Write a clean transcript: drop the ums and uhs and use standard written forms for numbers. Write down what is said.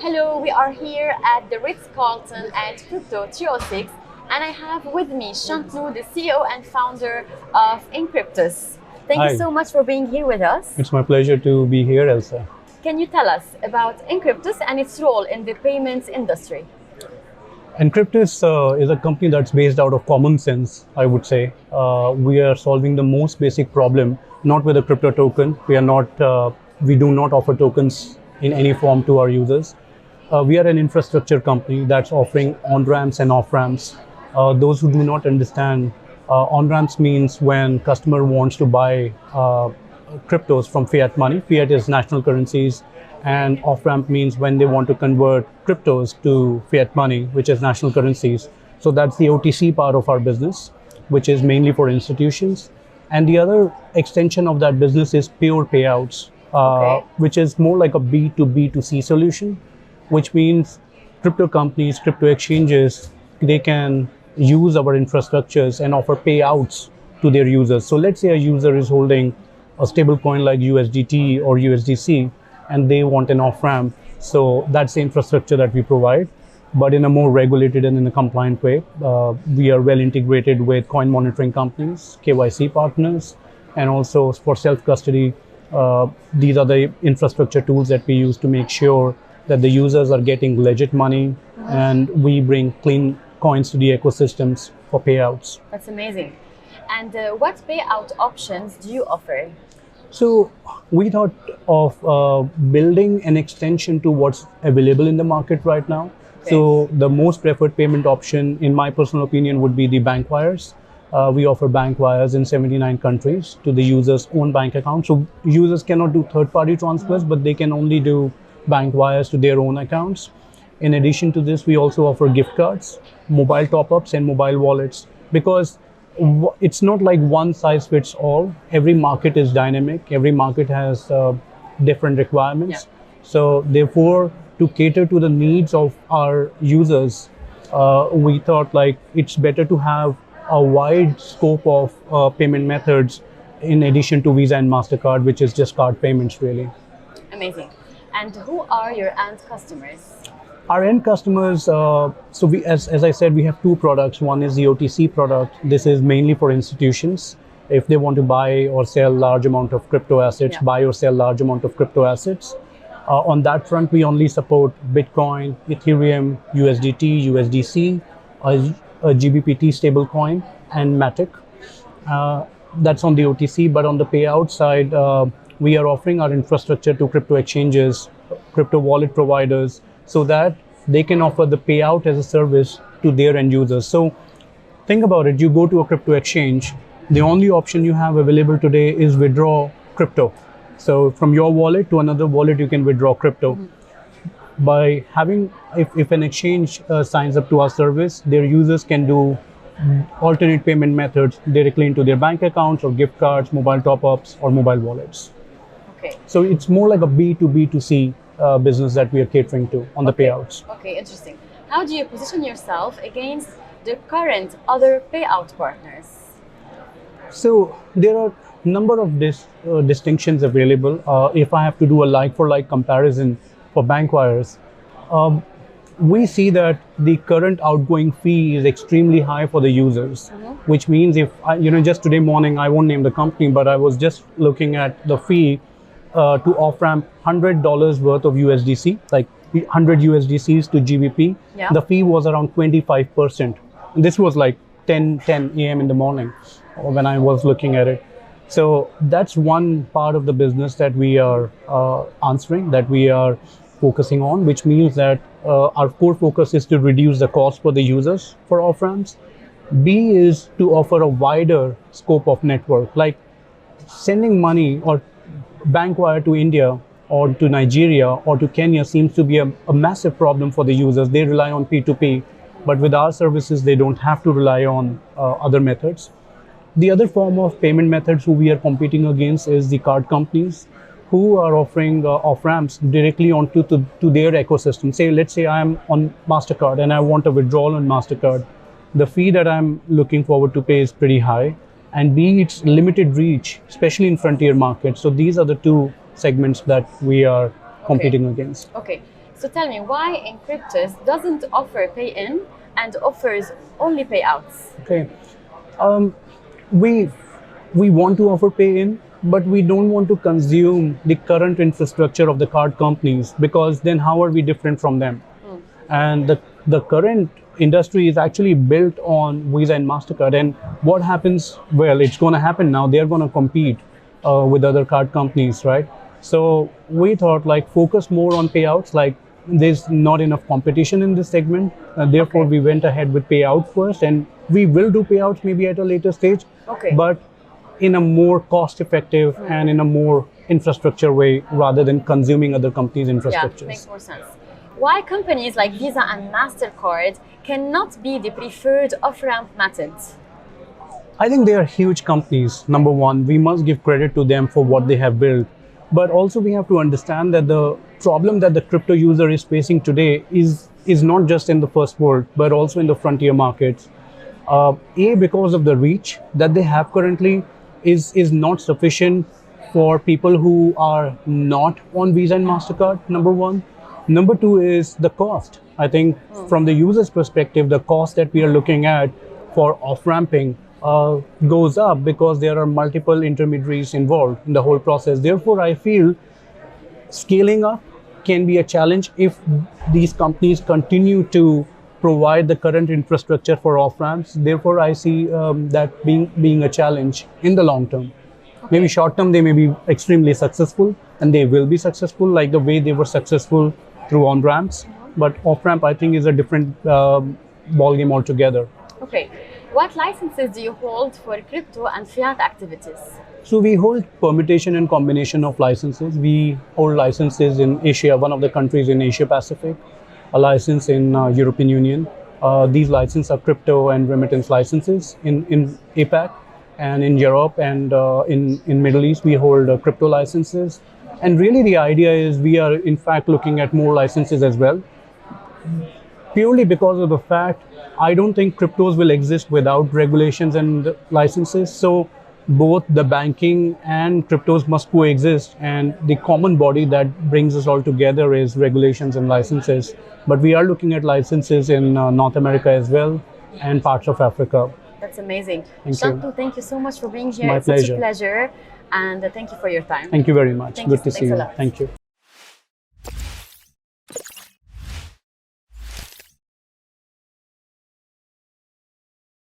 Hello, we are here at the Ritz-Carlton at Crypto 306, and I have with me Shantnoo, the CEO and founder of Encryptus. Thank you Hi, so much for being here with us. it's my pleasure to be here, Elsa. Can you tell us about Encryptus and its role in the payments industry? Encryptus is a company that's based out of common sense, I would say. We are solving the most basic problem, not with a crypto token. We do not offer tokens in any form to our users. We are an infrastructure company that's offering on-ramps and off-ramps. Those who do not understand, on-ramps means when customer wants to buy cryptos from fiat money. Fiat is national currencies, and off-ramp means when they want to convert cryptos to fiat money, which is national currencies. So that's the OTC part of our business, which is mainly for institutions. And the other extension of that business is pure payouts, which is more like a B2B2C solution, which means crypto companies, crypto exchanges, they can use our infrastructures and offer payouts to their users. So let's say a user is holding a stable coin like USDT or USDC, and they want an off-ramp. So that's the infrastructure that we provide, but in a more regulated and in a compliant way. We are well integrated with coin monitoring companies, KYC partners, and also for self-custody. These are the infrastructure tools that we use to make sure that the users are getting legit money, and we bring clean coins to the ecosystems for payouts. That's amazing. And what payout options do you offer? So we thought of building an extension to what's available in the market right now. Okay. So the most preferred payment option, in my personal opinion, would be the bank wires. We offer bank wires in 79 countries to the user's own bank account. So users cannot do third-party transfers, but they can only do bank wires to their own accounts. In addition to this, we also offer gift cards, mobile top-ups, and mobile wallets, because it's not like one size fits all. Every market is dynamic. Every market has different requirements. Yeah. So therefore, to cater to the needs of our users, we thought like it's better to have a wide scope of payment methods in addition to Visa and MasterCard, which is just card payments really. Amazing. And who are your end customers? Our end customers, so as I said, we have two products. One is the OTC product. This is mainly for institutions. If they want to buy or sell large amount of crypto assets, Yeah. buy or sell large amount of crypto assets. On that front, we only support Bitcoin, Ethereum, USDT, USDC, a GBPT stablecoin, and Matic. That's on the OTC, but on the payout side, we are offering our infrastructure to crypto exchanges, crypto wallet providers, so that they can offer the payout as a service to their end users. So think about it, you go to a crypto exchange, the only option you have available today is withdraw crypto. So from your wallet to another wallet, you can withdraw crypto. Mm-hmm. By having, if an exchange signs up to our service, their users can do alternate payment methods directly into their bank accounts or gift cards, mobile top-ups, or mobile wallets. Okay. So it's more like a B2B2C business that we are catering to on the payouts. Okay, interesting. How do you position yourself against the current other payout partners? So there are a number of distinctions available. If I have to do a like-for-like comparison for bank wires, we see that the current outgoing fee is extremely high for the users, which means if just today morning, I won't name the company, but I was just looking at the fee to off-ramp $100 worth of USDC, like 100 USDCs to GBP. Yeah. The fee was around 25%. This was like 10 a.m. in the morning when I was looking at it. So that's one part of the business that we are answering, that we are focusing on, which means that our core focus is to reduce the cost for the users for off-ramps. B is to offer a wider scope of network, like sending money or bank wire to India or to Nigeria or to Kenya seems to be a massive problem for the users. They rely on P2P, but with our services, they don't have to rely on other methods. The other form of payment methods who we are competing against is the card companies who are offering off-ramps directly onto to their ecosystem. Let's say I'm on MasterCard and I want a withdrawal on MasterCard. The fee that I'm looking forward to pay is pretty high. And B, it's limited reach, especially in frontier markets. So these are the two segments that we are competing against. Okay, So tell me, why Encryptus doesn't offer pay-in and offers only payouts? Okay. Um, we we want to offer pay-in, but we don't want to consume the current infrastructure of the card companies, because then how are we different from them? And the current industry is actually built on Visa and MasterCard. And what happens? Well, it's going to happen now. They're going to compete with other card companies, right? So we thought like focus more on payouts. Like there's not enough competition in this segment. Therefore, we went ahead with payout first, and we will do payouts maybe at a later stage. Okay. But in a more cost-effective and in a more infrastructure way, rather than consuming other companies' infrastructures. Yeah, makes more sense. Why companies like Visa and MasterCard cannot be the preferred off-ramp method? I think they are huge companies. Number one, we must give credit to them for what they have built. But also we have to understand that the problem that the crypto user is facing today is not just in the first world, but also in the frontier markets. Because of the reach that they have currently is not sufficient for people who are not on Visa and MasterCard, number one. Number two is the cost. I think from the user's perspective, the cost that we are looking at for off-ramping goes up because there are multiple intermediaries involved in the whole process. Therefore, I feel scaling up can be a challenge if these companies continue to provide the current infrastructure for off-ramps. Therefore, I see that being a challenge in the long term. Okay. Maybe short term, they may be extremely successful, and they will be successful like the way they were successful through on-ramps. But off-ramp, I think, is a different ballgame altogether. Okay. What licenses do you hold for crypto and fiat activities? So we hold permutation and combination of licenses. We hold licenses in Asia, one of the countries in Asia Pacific, a license in European Union. These licenses are crypto and remittance licenses in APAC, and in Europe and in Middle East, we hold crypto licenses. And really the idea is we are in fact looking at more licenses as well, purely because of the fact I don't think cryptos will exist without regulations and licenses. So both the banking and cryptos must coexist, and the common body that brings us all together is regulations and licenses. But we are looking at licenses in North America as well and parts of Africa. That's amazing. Shantnoo, thank you so much for being here. My it's pleasure. such a pleasure, and thank you for your time. Thank you very much. Thank Good you. to see Thanks a you. lot. Thank you.